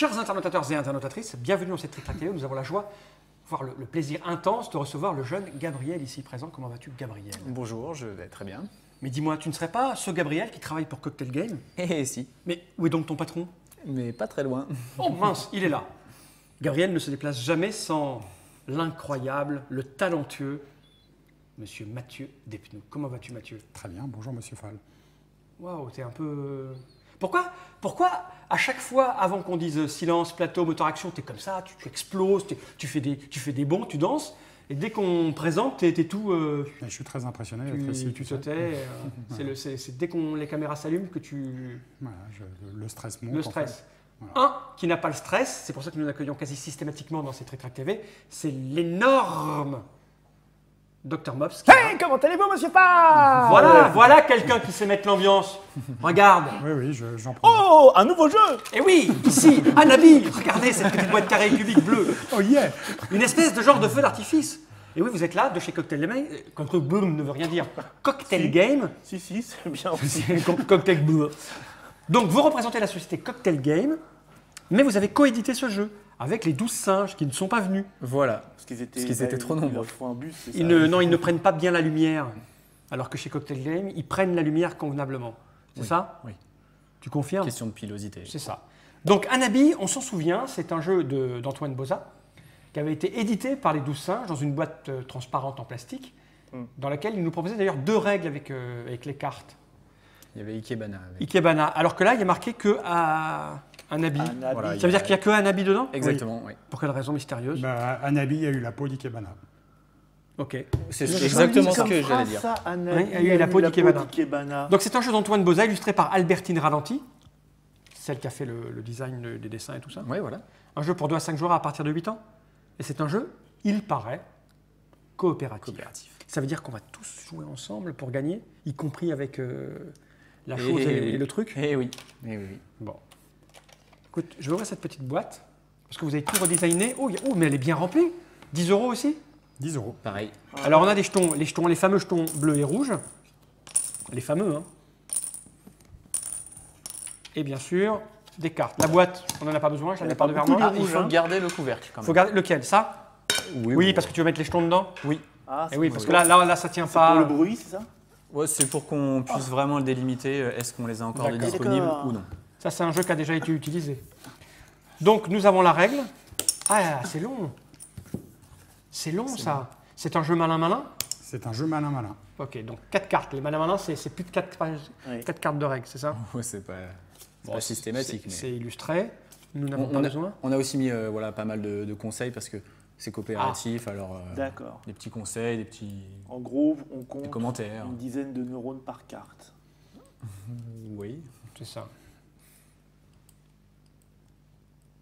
Chers internautateurs et internautatrices, bienvenue dans cette Trick Track TV. Nous avons la joie, voire le plaisir intense de recevoir le jeune Gabriel ici présent. Comment vas-tu, Gabriel? Bonjour, je vais très bien. Mais dis-moi, tu ne serais pas ce Gabriel qui travaille pour Cocktail Game? Eh si, Mais où est donc ton patron? mais pas très loin. Oh mince, il est là. Gabriel ne se déplace jamais sans l'incroyable, le talentueux Monsieur Mathieu Despnous. Comment vas-tu, Mathieu? Très bien, bonjour Monsieur Fall. Waouh, t'es un peu... Pourquoi à chaque fois, avant qu'on dise silence, plateau, moteur action, t'es comme ça, tu exploses, tu fais des bonds, tu danses, et dès qu'on présente, t'es tout... Je suis très impressionné d'être ici. tu te tais. C'est dès qu'on les caméras s'allument que tu... Voilà, le stress monte. Le en stress. fait. Voilà. Un qui n'a pas le stress, c'est pour ça que nous accueillons quasi systématiquement dans ces Trick Track TV, c'est l'énorme Dr Mops. Hey, comment allez-vous, monsieur Fall? Voilà quelqu'un qui sait mettre l'ambiance. Regarde. Oui, j'en prends. Oh, un nouveau jeu. Et oui, ici, Anabi, regardez cette petite boîte carrée cubique bleue. Oh yeah. Une espèce de genre de feu d'artifice. Et oui, vous êtes là, de chez Cocktail Game. Cocktail Boom ne veut rien dire. Cocktail Game. Si, c'est bien aussi. Cocktail Boom. Donc, vous représentez la société Cocktail Game, mais vous avez coédité ce jeu avec les 12 singes qui ne sont pas venus. Voilà, Parce qu'ils étaient trop nombreux. Il leur faut un bus, c'est ça. Ils ne prennent pas bien la lumière. Alors que chez Cocktail Game, ils prennent la lumière convenablement. C'est Oui, ça? oui. Tu confirmes? Question de pilosité. C'est ça. Donc, Anabi, on s'en souvient, c'est un jeu d'Antoine Boza qui avait été édité par les 12 singes dans une boîte transparente en plastique, dans laquelle il nous proposait d'ailleurs 2 règles avec les cartes. Il y avait Ikebana. Avec. Ikebana. Alors que là, il y a marqué que Anabi. Anabi. Voilà, Ça veut dire qu'il n'y a que Anabi dedans? Exactement, oui. Pour quelle raison mystérieuse? Bah, Anabi a eu la peau d'Ikebana. Ok. C'est J'ai exactement dit ce comme que phrase, j'allais dire. ça, Anabi Oui, il y a eu la peau d'Ikebana. d'Ikebana. Donc c'est un jeu d'Antoine Boza illustré par Albertine Radanti, celle qui a fait le design des dessins et tout ça. Oui, voilà. Un jeu pour 2 à 5 joueurs à partir de 8 ans. Et c'est un jeu, il paraît, coopératif. Ça veut dire qu'on va tous jouer ensemble pour gagner, y compris avec la chose et le truc. Eh oui. Eh oui. Bon. Écoute, je vais ouvrir cette petite boîte, parce que vous avez tout redesigné. Oh, mais elle est bien remplie. 10 € aussi. 10 €. Pareil. Alors on a des jetons, les fameux jetons bleus et rouges. Les fameux, hein. Et bien sûr, des cartes. La boîte, on n'en a pas besoin, je la mets par devers moi. Ah, il faut garder le couvercle quand Il même. faut garder lequel? Ça? Oui, parce que tu veux mettre les jetons dedans? Oui. Ah, Et oui, pour parce le- que là, ça tient c'est pas. pour le bruit, c'est ça? Ouais, c'est pour qu'on puisse vraiment le délimiter. Est-ce qu'on les a encore de D'accord. disponibles D'accord. ou non? Ça, c'est un jeu qui a déjà été utilisé. Donc, nous avons la règle. Ah, c'est long. C'est long, ça. C'est un jeu malin-malin. C'est un jeu malin-malin. Ok, donc 4 cartes. Les malin-malin, c'est plus de 4 Oui. cartes de règles, c'est ça? Ouais, c'est pas Bon, systématique. Mais... C'est illustré. Nous n'avons pas On besoin. a aussi mis voilà, pas mal de conseils parce que c'est coopératif. Alors, D'accord. des petits conseils, des petits En gros, on compte des commentaires. une dizaine de neurones par carte. Oui. C'est ça.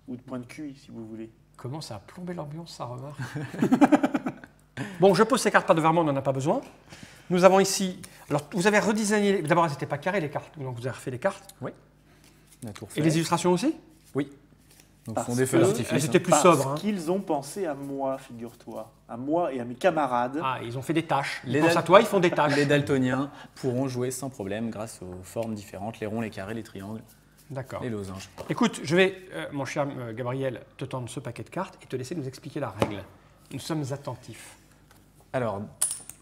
Ou de points de QI, si vous voulez. Comment ça a plombé l'ambiance, ça remarque. Bon, je pose ces cartes par devers moi, on n'en a pas besoin. Nous avons ici. Alors, vous avez redesigné. D'abord, elles n'étaient pas carrées, les cartes. Donc, vous avez refait les cartes. On a tout refait. Et les illustrations aussi? Oui. Donc, Parce font des feux que- d'artifice. Elles étaient plus Parce sobres. Hein. qu'ils ont pensé à moi, figure-toi. À moi et à mes camarades. Ah, ils ont fait des tâches. Ils Les pensent à toi, ils font des tâches. Les daltoniens pourront jouer sans problème grâce aux formes différentes, les ronds, les carrés, les triangles, D'accord. les losanges. Écoute, je vais, mon cher Gabriel, te tendre ce paquet de cartes et te laisser nous expliquer la règle. Nous sommes attentifs. Alors,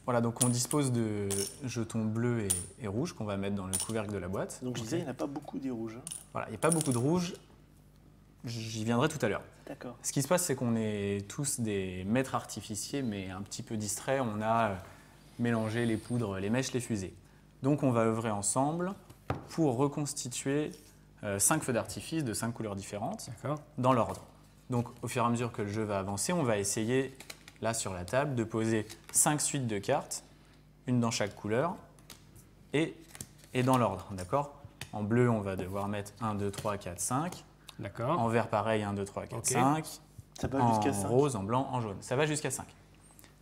voilà, donc on dispose de jetons bleus et rouges qu'on va mettre dans le couvercle de la boîte. Donc je disais, il n'y en a pas beaucoup des rouges. Hein. Voilà, il n'y a pas beaucoup de rouge. J'y viendrai tout à l'heure. D'accord. Ce qui se passe, c'est qu'on est tous des maîtres artificiers, mais un petit peu distraits. On a mélangé les poudres, les mèches, les fusées. Donc on va œuvrer ensemble pour reconstituer 5 feux d'artifice de 5 couleurs différentes D'accord. dans l'ordre. Donc au fur et à mesure que le jeu va avancer, on va essayer, là sur la table, de poser 5 suites de cartes, une dans chaque couleur, et dans l'ordre, d'accord? En bleu, on va devoir mettre 1, 2, 3, 4, 5. D'accord. En vert, pareil, 1, 2, 3, 4, Ok. 5. Ça va En jusqu'à 5. rose, en blanc, en jaune. Ça va jusqu'à 5.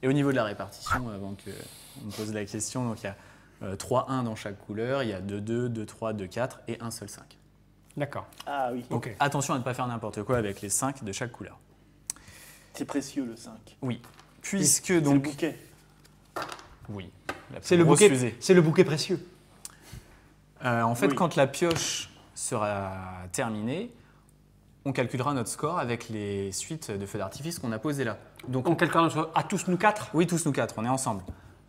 Et au niveau de la répartition, avant qu'on me pose la question, donc il y a 3, 1 dans chaque couleur, il y a 2, 2, 2, 3, 2, 4 et un seul 5. D'accord. Ah oui. Donc Ok. attention à ne pas faire n'importe quoi avec les 5 de chaque couleur. C'est précieux le 5. Oui. Puisque C'est le donc... bouquet. Oui. La C'est plus le grosse bouquet. fusée. C'est le bouquet précieux. En fait, Oui. quand la pioche sera terminée, on calculera notre score avec les suites de feux d'artifice qu'on a posées là. Donc, Donc quelqu'un à tous nous 4. oui, tous nous 4, on est ensemble.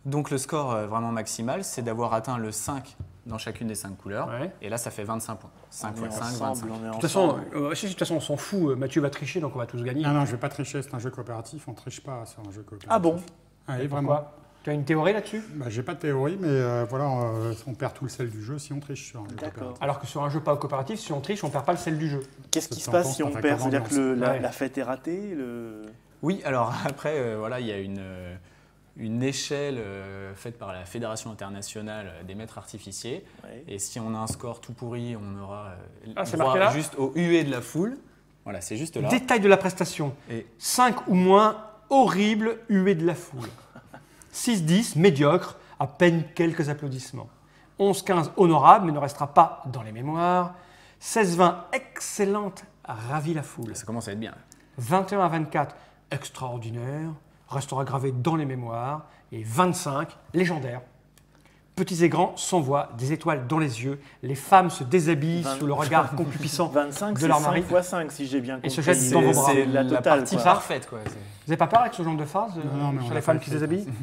Donc le score vraiment maximal, c'est d'avoir atteint le 5 dans chacune des 5 couleurs. Ouais. Et là, ça fait 25 points. 5 On fois est 5, ensemble, 25. on est De toute ensemble. façon, de toute façon, on s'en fout. Mathieu va tricher, donc on va tous gagner. Non, non, je vais pas tricher, c'est un jeu coopératif, on triche pas sur un jeu coopératif. Ah bon? Ah, oui, Pourquoi vraiment. Tu as une théorie là-dessus? Bah, j'ai pas de théorie, mais voilà, on perd tout le sel du jeu si on triche sur un jeu D'accord. coopératif. Alors que sur un jeu pas coopératif, si on triche, on perd pas le sel du jeu. Qu'est-ce qui Ça se passe t'entend, si on ça fait perd? comme C'est-à-dire que Ouais. la fête est ratée Oui, alors après, voilà, il y a une échelle faite par la Fédération internationale des maîtres artificiers. Ouais. Et si on a un score tout pourri, on aura Ah, c'est droit marqué là juste au huée de la foule. Voilà, c'est juste là. Détail de la prestation. Et 5 ou moins, horrible huée de la foule. 6-10, médiocre, à peine quelques applaudissements. 11-15, honorable, mais ne restera pas dans les mémoires. 16-20, excellente, ravit la foule. ça commence à être bien. 21-24, extraordinaire, restera gravé dans les mémoires. Et 25, légendaire. Petits et grands s'envoient des étoiles dans les yeux. Les femmes se déshabillent 20. sous le regard concupiscent 25, de c'est leur 5 mari. x 5 si j'ai bien Et se compris. jettent dans vos bras. C'est la la totale, partie quoi. parfaite, quoi. Vous n'avez pas peur avec ce genre de phrase Non, mais on sur l'a les femmes pas qui se écrit, déshabillent?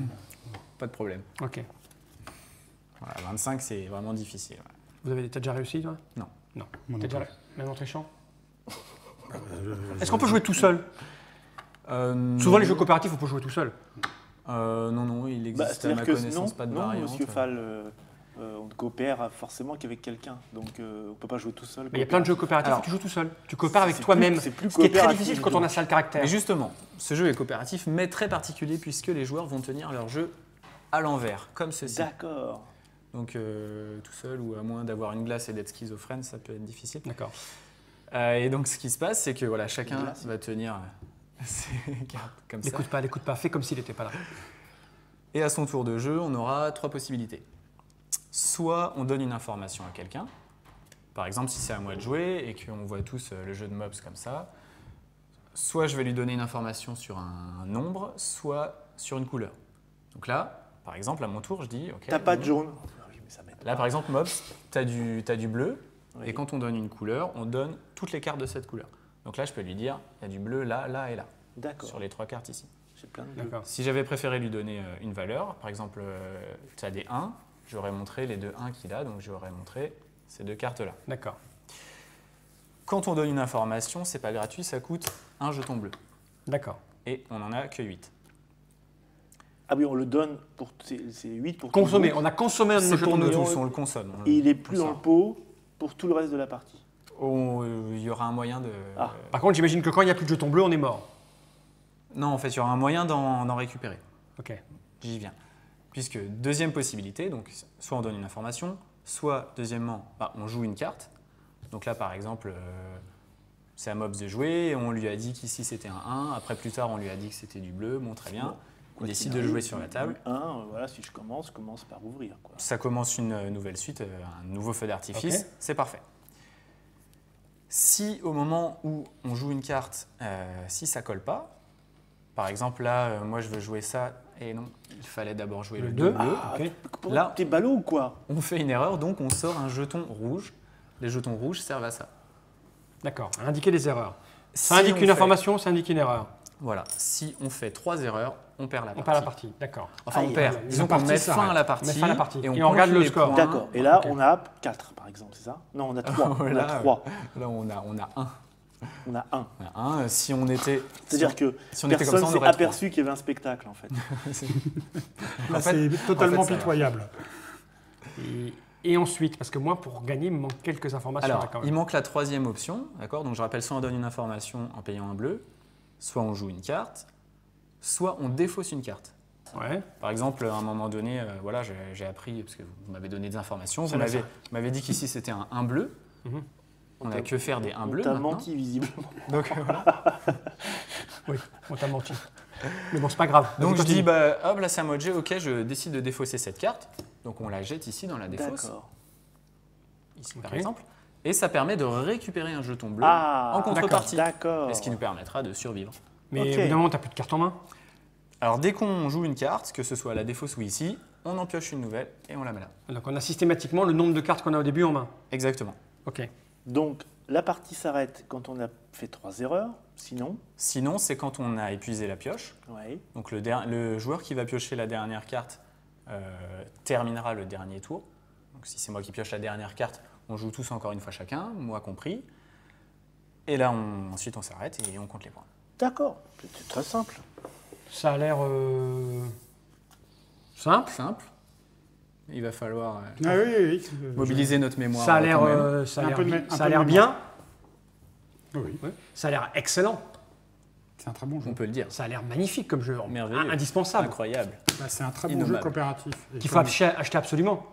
Pas de problème. Ok. Voilà, 25, c'est vraiment difficile. T'as déjà réussi, toi? Non. Non. Moi T'as non déjà même en trichant? Je- Est-ce qu'on peut jouer tout seul? Souvent, les jeux coopératifs, on peut jouer tout seul. Non, non, il Bah, existe à c'est-à-dire ma que connaissance non, pas de non, variante. Monsieur Fall, on ne coopère forcément qu'avec quelqu'un. Donc on ne peut pas jouer tout seul. Mais il y a plein de jeux coopératifs Alors, où tu joues tout seul. Tu coopères avec c'est toi-même. plus- c'est plus Ce qui est très coopératif, difficile quand donc. on a ça le caractère. Mais justement, ce jeu est coopératif, mais très particulier puisque les joueurs vont tenir leur jeu à l'envers, comme ceci. D'accord. Donc tout seul ou à moins d'avoir une glace et d'être schizophrène, ça peut être difficile. D'accord. Et donc ce qui se passe, c'est que voilà, chacun Une glace. va tenir ses cartes comme ça. L'écoute pas, fais comme s'il n'était pas là. Et à son tour de jeu, on aura 3 possibilités. Soit on donne une information à quelqu'un, par exemple si c'est à moi de jouer et qu'on voit tous le jeu de mobs comme ça, soit je vais lui donner une information sur un nombre, soit sur une couleur. Donc là, par exemple, à mon tour, je dis ok. T'as pas de bon. jaune. Ah oui, mais ça m'aide Là, pas. par exemple, mobs, t'as du bleu, Oui. et quand on donne une couleur, on donne toutes les cartes de cette couleur. Donc là, je peux lui dire, il y a du bleu là, là et là, D'accord. sur les 3 cartes ici. J'ai plein de bleus. D'accord. Si j'avais préféré lui donner une valeur, par exemple, tu as des 1, j'aurais montré les 2 1 qu'il a, donc j'aurais montré ces 2 cartes-là. D'accord. Quand on donne une information, c'est pas gratuit, ça coûte un jeton bleu. D'accord. Et on n'en a que 8. Ah oui, on le donne pour. C'est 8 pour. Consommer. tout le On a consommé un de nos C'est pour jetons nous bleus. tous, on le consomme. monde. Et il est plus on dans le sort. pot pour tout le reste de la partie. Il y aura un moyen de... Ah. Par contre, j'imagine que quand il n'y a plus de jetons bleus, on est mort. Non, en fait, il y aura un moyen d'en récupérer. Ok. J'y viens. Puisque deuxième possibilité, donc soit on donne une information, soit deuxièmement, on joue une carte. Donc là, par exemple, c'est à Mobs de jouer, et on lui a dit qu'ici c'était un 1, après plus tard on lui a dit que c'était du bleu, bon très bien. Il décide de jouer sur la table. 1, voilà, si je commence par ouvrir. Quoi. Ça commence une nouvelle suite, un nouveau feu d'artifice, Ok. c'est parfait. Si au moment où on joue une carte, si ça colle pas, par exemple là, moi je veux jouer ça, et non, il fallait d'abord jouer le 2 bleu. Ah, ok. Là- T'es ballot ou quoi? On fait une erreur, donc on sort un jeton rouge. Les jetons rouges servent à ça. D'accord. À indiquer les erreurs. Ça Si indique on une fait- information, ça indique une erreur. Voilà, si on fait 3 erreurs, on perd la On partie. perd la partie. D'accord. Enfin, on Aïe, perd. aïe, aïe. Disons La qu'on partie met s'arrête. fin à la On partie. met fin à la partie. Et on, Et on regarde compte le les score. points. D'accord. Et là, Ok. on a 4, par exemple, c'est ça? Non, on a 3. on a Là, 3. Là, on a 1. On a 1. On a 1. Si on était. C'est-à-dire que si on était comme personne ça, on s'est aurait aperçu qu'il y avait un spectacle, en fait. Là, En fait- c'est totalement en fait, ça va. pitoyable. Et ensuite, parce que moi, pour gagner, il me manque quelques informations là, Alors, quand il même. manque la troisième option, d'accord? Donc je rappelle, soit on donne une information en payant un bleu, soit on joue une carte, soit on défausse une carte. Ouais. Par exemple, à un moment donné, voilà, j'ai appris, parce que vous m'avez donné des informations, C'est vous bien m'avez dit qu'ici c'était un 1 bleu. Mhm. On n'a que faire des 1 bleus. T'as maintenant. menti, visiblement. Donc, voilà. Oui, on t'a menti. Mais bon, c'est pas grave. Donc Vas-y, je dis, continue. hop, là c'est à moi de jeu, ok, je décide de défausser cette carte. Donc on la jette ici dans la défausse, D'accord. ici par Ok. exemple. Et ça permet de récupérer un jeton bleu Ah, en contrepartie. D'accord. Et ce qui nous permettra de survivre. Mais Ok. évidemment, t'as plus de carte en main. Alors dès qu'on joue une carte, que ce soit à la défausse ou ici, on en pioche une nouvelle et on la met là. Donc on a systématiquement le nombre de cartes qu'on a au début en main. Exactement. Ok. Donc, la partie s'arrête quand on a fait 3 erreurs, sinon. Sinon, c'est quand on a épuisé la pioche. Ouais. Donc le joueur qui va piocher la dernière carte terminera le dernier tour. Donc si c'est moi qui pioche la dernière carte, on joue tous encore une fois chacun, moi compris. Et là, ensuite, on s'arrête et on compte les points. D'accord, c'est très simple. Ça a l'air simple. Simple. Il va falloir Ah oui. mobiliser notre mémoire. Ça a l'air quand même. Un peu de bien. Oui, Ça a l'air excellent. c'est un très bon jeu. On peut le dire. Ça a l'air magnifique comme jeu. Merveilleux. Indispensable. Incroyable. Bah, c'est un très bon Innommable. jeu coopératif. Et Qu'il faut comme- acheter absolument.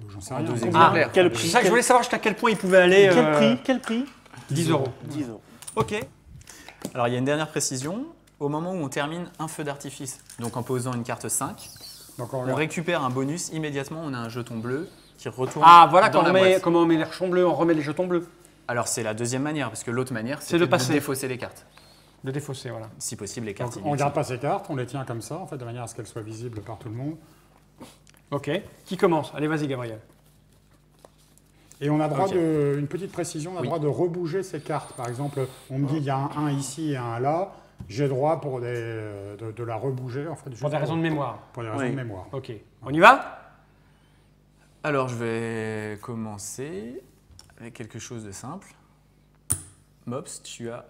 J'en sais En rien. 2 Combien- exemplaires. Quel C'est prix ça que je voulais savoir jusqu'à quel point il pouvait aller. Quel prix 10 euros. 10 euros. Ok. Alors, il y a une dernière précision. Au moment où on termine un feu d'artifice, donc en posant une carte 5, Donc on on regarde. récupère un bonus. Immédiatement, on a un jeton bleu qui retourne Ah, voilà dans la boîte. comment on met les jetons bleus, on remet les jetons bleus. Alors, c'est la deuxième manière, parce que l'autre manière, C'est de c'est de passer. défausser les cartes. De défausser, voilà. Si possible, les Donc, cartes on ne inutiles. garde pas ces cartes, on les tient comme ça, en fait, de manière à ce qu'elles soient visibles par tout le monde. Ok. Qui commence? Allez, vas-y, Gabriel. Et on a droit Ok. de, une petite précision, on a Oui. droit de rebouger ces cartes. Par exemple, on me dit il y a un 1 ici et un là, j'ai droit pour de la rebouger, en fait. Pour des raisons de mémoire. Pour des raisons Oui. de mémoire. Ok. On y va? Alors, je vais commencer avec quelque chose de simple. Mops, tu as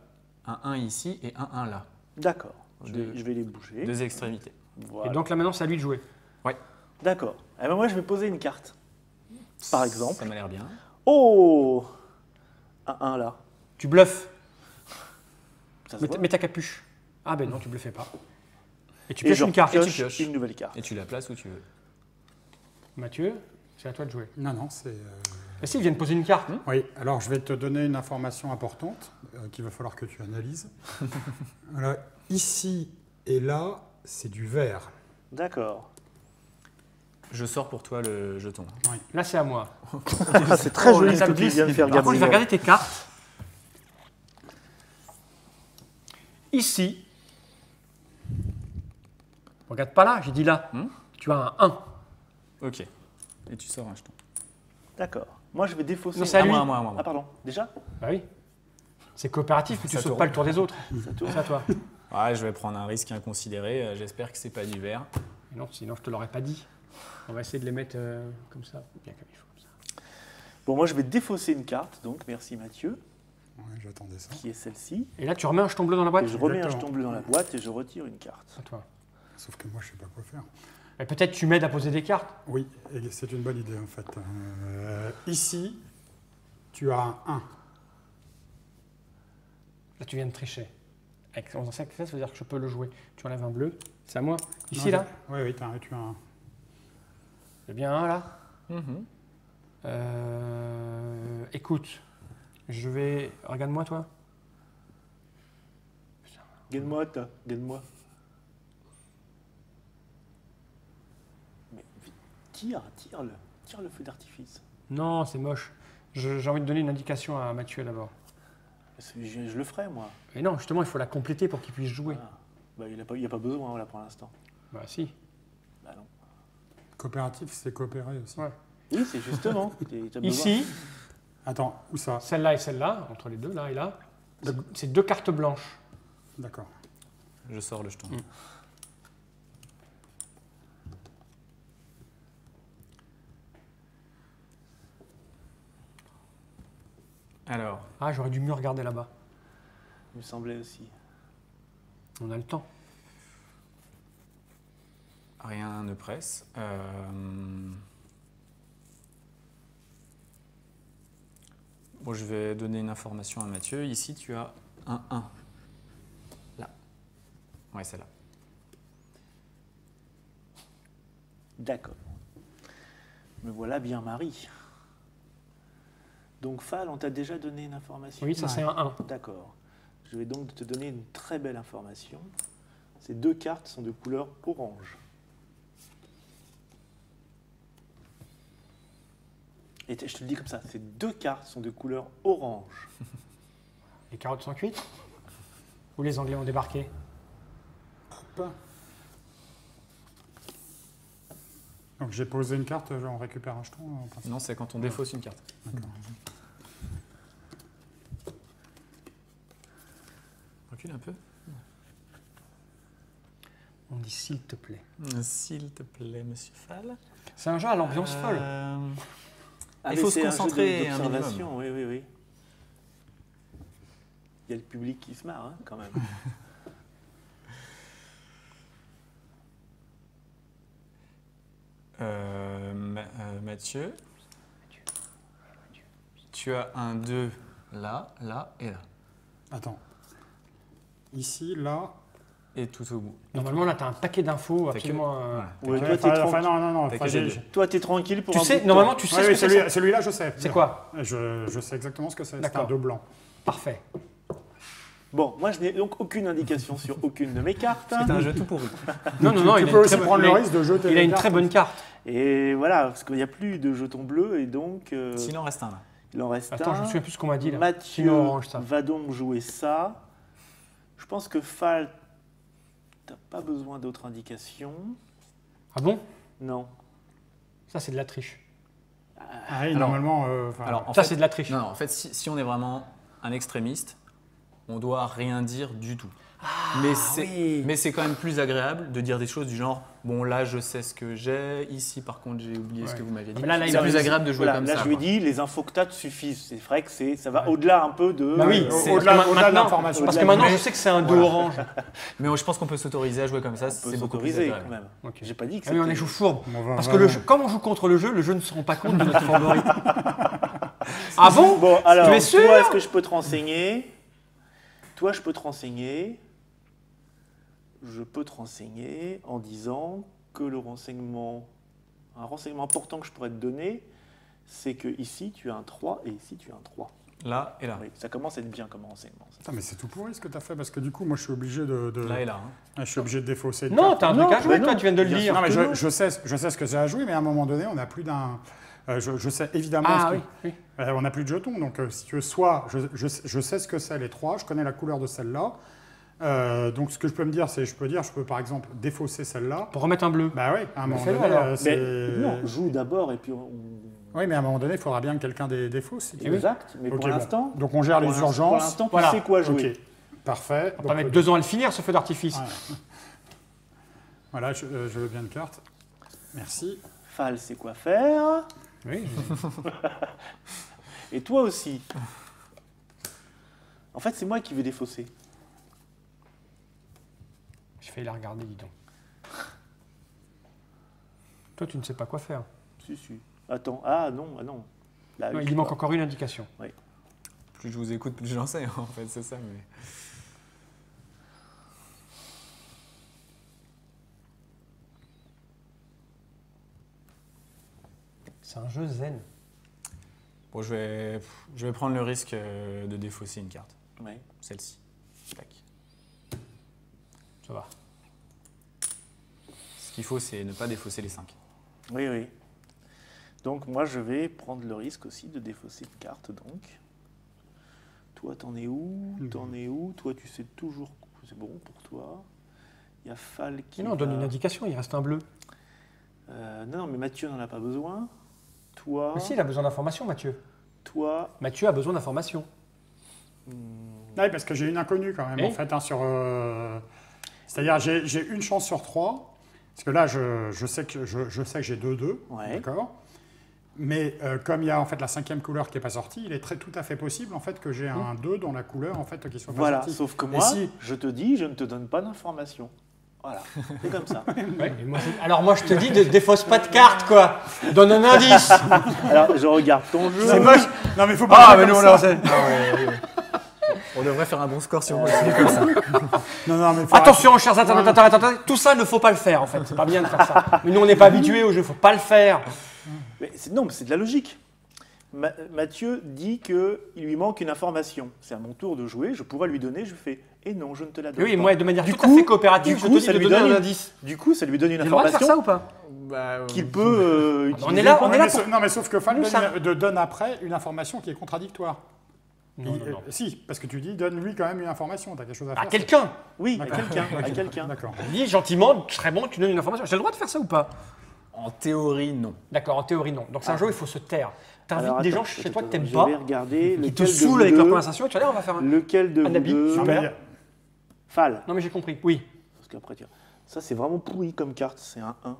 un 1 ici et un 1 là. D'accord, je Deux. vais les bouger. Deux extrémités. Voilà. Et donc là, maintenant, c'est à lui de jouer. D'accord. Eh ben moi, je vais poser une carte. Par exemple. Ça m'a l'air bien. Oh, un 1 là. Tu bluffes. Ça se voit. Mets ta capuche. Ah ben non, tu bluffais pas. Et tu Et pioches je une carte. pioche Et tu pioches. une nouvelle carte. Et tu la places où tu veux. Mathieu, c'est à toi de jouer. Non, non, c'est... Mais si, il vient de poser une carte. Oui, alors je vais te donner une information importante qu'il va falloir que tu analyses. Voilà, ici et là, c'est du vert. D'accord. Je sors pour toi le jeton. Là, c'est à moi. Ah, c'est très joli les ce que tu abysses. viens de faire, Par contre, je vais Gabriel. regarder tes cartes. Ici. Regarde pas là, j'ai dit là. Tu as un 1. Ok. Et tu sors un jeton. D'accord. Moi, je vais défausser. Non, c'est à lui. À moi. Ah, pardon. Déjà Bah oui. C'est coopératif, mais tu Ça sautes tourne. pas le tour des autres. Ça tourne. C'est à toi. Ouais, je vais prendre un risque inconsidéré. J'espère que c'est pas du vert. Mais non, sinon je te l'aurais pas dit. On va essayer de les mettre comme ça, bien comme il faut. Comme ça. Bon, moi, je vais défausser une carte. Donc, merci Mathieu, Ouais, j'attendais ça. qui est celle-ci. Et là, tu remets un jeton bleu dans la boîte. Et je remets un Exactement. jeton bleu dans la boîte et je retire une carte. À toi. Sauf que moi, je sais pas quoi faire. Mais peut-être tu m'aides à poser des cartes. Oui, et c'est une bonne idée, en fait. Ici, tu as un 1. Là, tu viens de tricher. Avec 11 en 5, ça veut dire que je peux le jouer. Tu enlèves un bleu. C'est à moi. Ici, Non, là. Oui, tu as un 1. J'ai bien un là. Mhm. Écoute, je vais. Regarde-moi, toi. Gagne-moi, gagne-moi. Mais vite, tire le feu d'artifice. Non, c'est moche. J'ai envie de donner une indication à Mathieu d'abord. Je le ferai, moi. Mais non, justement, il faut la compléter pour qu'il puisse jouer. Ah. Bah, il n'y a pas besoin, là, pour l'instant. Bah, si. Bah, non. Coopératif, c'est coopérer aussi. Ouais. Oui, c'est justement. T'as besoin. Ici, Attends, où ça? celle-là et celle-là, entre les deux, là et là, c'est deux cartes blanches. D'accord. Je sors le jeton. Alors, Ah, j'aurais dû mieux regarder là-bas. Il me semblait aussi. On a le temps. rien ne presse. Bon, je vais donner une information à Mathieu. Ici, tu as un 1. Là. Ouais, c'est là. D'accord. Me voilà bien Marie. Donc Fall, on t'a déjà donné une information? Oui, ça c'est un 1. D'accord. Je vais donc te donner une très belle information. Ces deux cartes sont de couleur orange. Et je te le dis comme ça, ces deux cartes sont de couleur orange. Les carottes sont cuites? Ou les Anglais ont débarqué? Hop. Donc j'ai posé une carte, on récupère un jeton en principe. Non, c'est quand on défausse une carte. D'accord. un peu. On dit s'il te plaît. S'il te plaît, monsieur Fall. C'est un jeu à l'ambiance folle. Il faut se c'est un jeu concentrer un minimum. d'observation, oui, oui, oui. Il y a le public qui se marre, hein, quand même. Mathieu, tu as un 2 là, là et là. Attends. Ici, là. Et tout au bout. Normalement, là, tu as un paquet d'infos T'as que- absolument. voilà. Ouais, toi, t'es Enfin, non. T'as enfin, que j'ai- des deux. Toi, t'es tranquille pour Tu un sais, bout de normalement, temps. tu sais Ouais, ce oui, que c'est. celui-là, je sais. C'est quoi? Je sais exactement ce que c'est. C'est D'accord. un 2 blanc. Parfait. Bon, moi, je n'ai donc aucune indication sur aucune de mes cartes. C'est un jeu tout pourri. Non, Tu il a peux une aussi très prendre bonne- le il a- risque de jeter Il a les une cartes. très bonne carte. Et voilà, parce qu'il n'y a plus de jetons bleus, et donc S'il en reste un là. il en reste Attends, un. je me souviens plus ce qu'on m'a dit là. Mathieu Sinon, orange, ça. va donc jouer ça. Je pense que Fall, t'as pas besoin d'autres indications. Ah bon? Non. Ça, c'est de la triche. Ah oui, Alors- normalement. Alors, en Ça, fait, c'est de la triche. non, en fait, si on est vraiment un extrémiste, on doit rien dire du tout. Mais c'est quand même plus agréable de dire des choses du genre bon là je sais ce que j'ai, ici par contre j'ai oublié ce Ouais. que vous m'aviez dit. Mais là, c'est il a plus raison. agréable de jouer Voilà, comme là, ça. je lui ai quoi. dit, les infos que t'as te suffisent. C'est vrai que ça va au-delà un peu de. Bah oui, au- c'est- au-delà parce que au-delà de maintenant- l'information. Parce que maintenant, je sais que c'est un 2 orange. Mais je pense qu'on peut s'autoriser à jouer comme ça, on peut c'est beaucoup plus s'autoriser agréable. quand même. Ok. J'ai pas dit que Ah oui, on c'était- les joue fourbe. Parce que Vraiment. comme on joue contre le jeu ne se rend pas compte de notre favori. Ah bon? Bon, alors, Tu es sûr? toi, est-ce que je peux te renseigner? Toi, je peux te renseigner. Je peux te renseigner en disant que un renseignement important que je pourrais te donner, c'est que ici, tu as un 3 et ici, tu as un 3. Là et là. Oui, ça commence à être bien comme renseignement. ça. Putain, mais c'est tout pourri ce que tu as fait parce que du coup, moi, je suis obligé de. Là et là. hein. Je suis obligé de défausser. une Non, carte. t'as un Non, truc à jouer, bah toi, non. tu viens de le Bien dire. Non, mais que non. je sais ce que j'ai à jouer, mais à un moment donné, on n'a plus d'un. Je sais évidemment. Ah ce oui, que- oui. On n'a plus de jetons, donc si tu veux, soit je sais ce que c'est les 3, je connais la couleur de celle-là. Donc ce que je peux me dire, c'est je peux par exemple défausser celle-là. Pour remettre un bleu. Bah oui, à un moment fais-le, donné, alors. c'est. Mais non, joue d'abord et puis Oui, mais à un moment donné, il faudra bien que quelqu'un défausse. si tu veux. Exact. Mais Ok, pour bon. l'instant, Donc on gère les pour urgences. l'instant, tu Voilà. sais quoi jouer. Ok, parfait. On va mettre 2 ans à le finir, ce feu d'artifice. Voilà, je veux bien une carte. Merci. Fall, c'est quoi faire. Oui. Et toi aussi. En fait, c'est moi qui vais défausser. J'ai failli la regarder, dis donc. Toi, tu ne sais pas quoi faire. Si. Attends, ah non. Là, Non, oui, il lui manque encore une indication. Plus je vous écoute, plus j'en sais en fait, c'est ça. Mais... C'est un jeu zen. Bon, je vais prendre le risque de défausser une carte. Ouais. Celle-ci. Tac. Ça va. Ce qu'il faut, c'est ne pas défausser les 5. Oui. Donc moi, je vais prendre le risque aussi de défausser une carte. Donc, toi, t'en es où? Toi, tu sais toujours que c'est bon pour toi. Il y a Fall qui. Mais non, donne va- une indication, il reste un bleu. Non, mais Mathieu n'en a pas besoin. Toi, Mais si, il a besoin d'informations, Mathieu. toi. Mathieu a besoin d'informations. Oui, parce que j'ai une inconnue quand même, Oui. en fait, sur... C'est-à-dire, j'ai une chance sur 3, parce que là, je sais que j'ai 2-2, Ouais. d'accord. Mais comme il y a en fait la 5e couleur qui n'est pas sortie, il est tout à fait possible en fait que j'ai un 2 dans la couleur en fait qui soit pas Voilà, sortie. sauf que Et moi, si- je te dis, je ne te donne pas d'informations. Voilà, c'est comme ça. Ouais, mais alors moi, je te dis, défausse pas de carte, quoi. Donne un indice. Alors, je regarde ton jeu. C'est moche. Non mais faut pas faire comme ça. On devrait faire un bon score si on continue comme ça. Non, mais faut Attention, chers internautes, tout ça, ne faut pas le faire, en fait. C'est pas bien de faire ça. Mais nous, on n'est pas habitués au jeu, faut pas le faire. Non, mais c'est de la logique. Mathieu dit qu'il lui manque une information. C'est à mon tour de jouer, je pourrais lui donner, je fais « Et non, je ne te la donne Oui, pas. moi, de manière Du tout à coup- fait coopérative, du je coup, te dis ça de lui donner donne un une- indice. Du coup, ça lui donne une J'ai le droit de faire ça information ou pas qu'il peut utiliser. On est là, Ouais, on est mais là pour... non mais sauf que Fall Nous, ça- donne après une information qui est contradictoire. Non, non, non. Si, parce que tu dis donne-lui quand même une information, t'as quelque chose à faire. À quelqu'un. Oui, à D'accord. quelqu'un. À quelqu'un. D'accord. Dis gentiment, je serais bon que tu donnes une information. J'ai le droit de faire ça ou pas? En théorie, non. D'accord, en théorie, non. Donc c'est un jeu où il faut se taire. T'invites Alors, des attends, gens chez toi que t'aimes je pas, vais regarder qui te lequel de saoulent vous avec leur deux- conversation, et tu vas dire, on va faire un... Lequel de Un vous habit, deux super. Non, mais Fall. Non, mais j'ai compris. Oui. Parce qu'après, ça, c'est vraiment pourri comme carte. C'est un 1.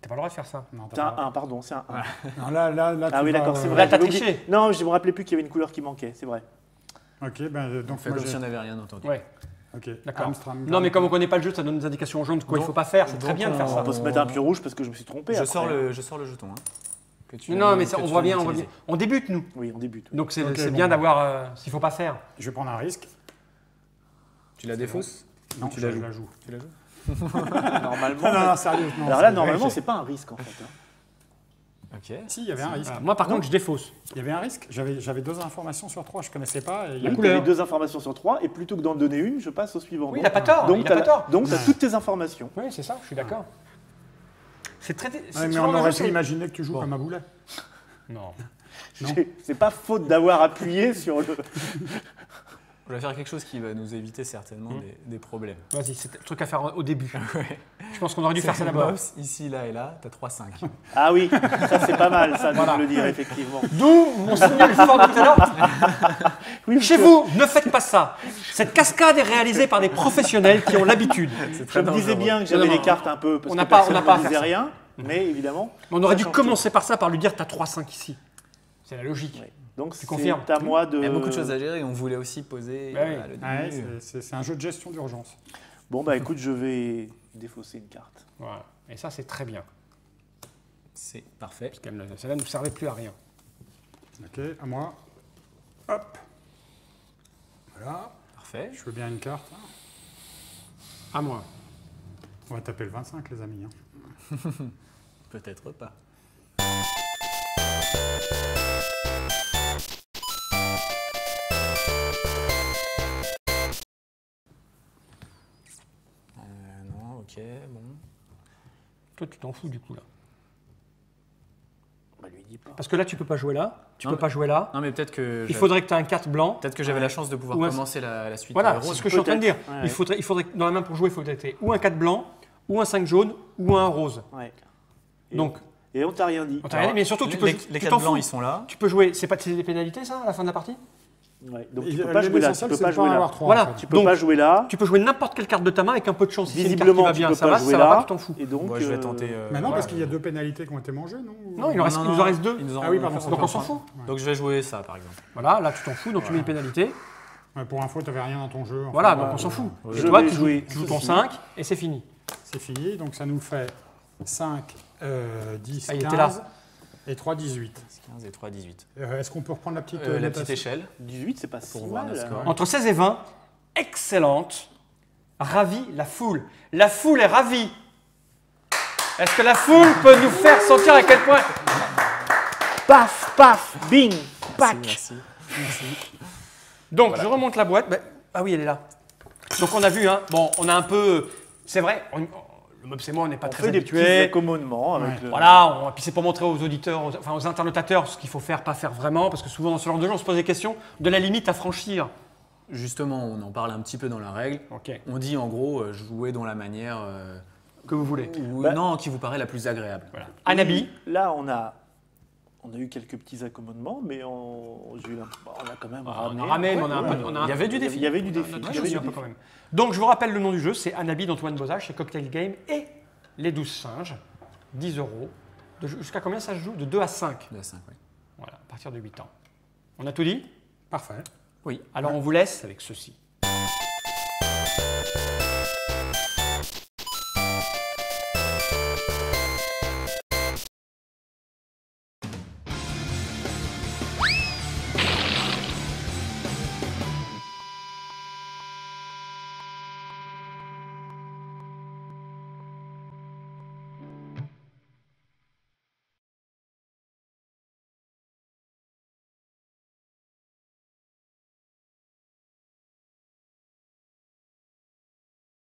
T'as pas le droit de faire ça. Non, C'est un 1, pardon, c'est un 1. Non, là, Ah tu oui, vas, d'accord, c'est vrai. Là, t'as j'avais oublié. triché. Non, je me rappelais plus qu'il y avait une couleur qui manquait, c'est vrai. Ok, ben, donc Fait moi comme si j'ai... on n'avait rien entendu. Ouais, Ok, d'accord. Amstram. Non, mais comme on connaît pas le jeu, ça donne des indications aux gens de quoi il Donc- faut pas faire. C'est très donc bien de faire on- ça. On peut se mettre un pion rouge parce que je me suis trompé. Je après. sors le jeton. Hein, que tu Non, vas- mais que ça, on tu voit vas bien, on voit utiliser. bien. On débute, nous. Oui, on débute. oui. Donc c'est Ok, c'est bon, bien bon. d'avoir ce qu'il faut pas faire. Je vais prendre un risque. Tu la défausses Non, tu je la joues. la joue. Tu la joues Normalement. Non, sérieux. non, Alors là, c'est normalement, vérifié. c'est pas un risque en fait. hein. Ok. Si, il y avait un risque. Voilà. Moi, par contre, je défausse. Il y avait un risque. J'avais 2 informations sur 3, je connaissais pas. Et il y a- Oui, tu avais 2 informations sur 3 et plutôt que d'en donner une, je passe au suivant. Oui, il a pas tort. Donc, il a pas tort. Donc, tu as toutes tes informations. Oui, c'est ça, je suis d'accord. C'est très. Ouais, c'est mais souvent on le aurait jeu, pu c'est- imaginer que tu joues Bon. comme un boulet. Non. Non. C'est pas faute d'avoir appuyé sur le. Je vais faire quelque chose qui va nous éviter certainement des problèmes. Vas-y, c'est le truc à faire au début. Ouais. Je pense qu'on aurait dû faire ça d'abord. Boss, ici, là et là, t'as 3-5. Ah oui, ça c'est pas mal, ça, Voilà. de me le dire, effectivement. D'où mon signal fort de tout à l'heure. Oui, Chez vous, ne faites pas ça. Cette cascade est réalisée par des professionnels qui ont l'habitude. Je me disais bien que j'avais Non, non, les cartes un peu, parce on que n'a pas- personne on n'a pas à ne faire disait ça. rien, mais évidemment. On aurait ça dû change commencer par ça, par lui dire t'as 3-5 ici. C'est la logique. tout. Ouais. Donc c'est confirmes à moi de. Il y a beaucoup de choses à gérer et on voulait aussi poser Bah oui. le début. Ouais, c'est un jeu de gestion d'urgence. Bon, bah écoute, je vais défausser une carte. Voilà. Et ça, c'est très bien. C'est parfait. Parce que celle-là ne nous servait plus à rien. Ok, à moi. Hop. Voilà. Parfait. Je veux bien une carte. À moi. On va taper le 25, les amis. hein. Peut-être pas. Non, ok, bon. Toi, tu t'en fous du coup là. Bah lui dis pas. Parce que là, tu peux pas jouer là. Tu Non, peux mais- pas jouer là. Non, mais peut-être que Il faudrait que tu aies un carte blanc. peut-être que j'avais la chance de pouvoir Ouais, commencer la suite Voilà, rose. c'est ce que je suis en train de dire. Peut-être, ouais. Il faudrait que dans la main pour jouer, il faudrait être ou un 4 blanc, ou un 5 jaune, ou un rose. Ouais. Et- Donc, Et on t'a rien dit. on t'a rien dit, mais surtout, tu peux, les tu 4 t'en blancs, fous. ils sont là. Tu peux jouer. C'est des pénalités, ça, à la fin de la partie? Ouais. Donc Et tu peux pas jouer là. Tu l'essentiel, peux c'est pas de jouer là. avoir 3. Voilà. Tu peux Donc, pas jouer là. Tu peux jouer n'importe quelle carte de ta main avec un peu de chance. Si c'est une carte qui Visiblement, va tu bien, peux ça pas va. jouer Si ça va pas, là. tu t'en fous. Et donc. Moi, je vais tenter. Mais non, Ouais. parce qu'il y a 2 pénalités qui ont été mangées, non Non, il nous en reste 2. Ils nous en- Ah oui, pardon, on Donc on s'en prend. fout. Donc je vais jouer ça, par exemple. Voilà, là, tu t'en fous, donc tu mets une pénalité. Ouais, pour info, tu n'avais rien dans ton jeu. Enfin, Voilà, donc on s'en fout. Ouais. Et Je toi, vais tu jouer joues ton ceci. 5 et c'est fini. C'est fini, donc ça nous fait 5, 10, Ah, il 15 était là. et 3, 18. 15 et 3, 18. Est-ce qu'on peut reprendre la petite, La petite notation échelle. 18, c'est pas si Pour voir mal. notre score. Entre 16 et 20, excellente, ravit la foule. La foule est ravie. Est-ce que la foule peut nous faire sentir à quel point... Paf, paf, bing, pac. Merci. Donc, je remonte la boîte. Ah oui, elle est là. Donc, on a vu, hein. Bon, on a un peu... C'est vrai, le Mobs et moi, on n'est pas On très fait des petits habitués. accommodements avec Ouais. le. Voilà, et puis c'est pour montrer aux auditeurs, aux interlocutateurs ce qu'il faut faire, pas faire vraiment, parce que souvent dans ce genre de jeu, on se pose des questions de la limite à franchir. Justement, on en parle un petit peu dans la règle. Ok. On dit en gros, jouer dans la manière Que vous voulez. ou, Bah- non, qui vous paraît la plus agréable. Voilà. Anabi, Là, on a eu quelques petits accommodements, mais j'ai eu on a quand même on ramené. a ramé, mais on a un Ouais, peu. ouais. On a Il y avait du défi. Il y avait du défi. on a Il y triché avait du un peu défi. quand même. Donc je vous rappelle le nom du jeu, c'est Anabi d'Antoine Bozage, c'est Cocktail Game et Les 12 singes, 10 €. Jusqu'à combien ça se joue? De 2 à 5. De 5, oui. Voilà, à partir de 8 ans. On a tout dit? Parfait. Oui. Alors on vous laisse avec ceci.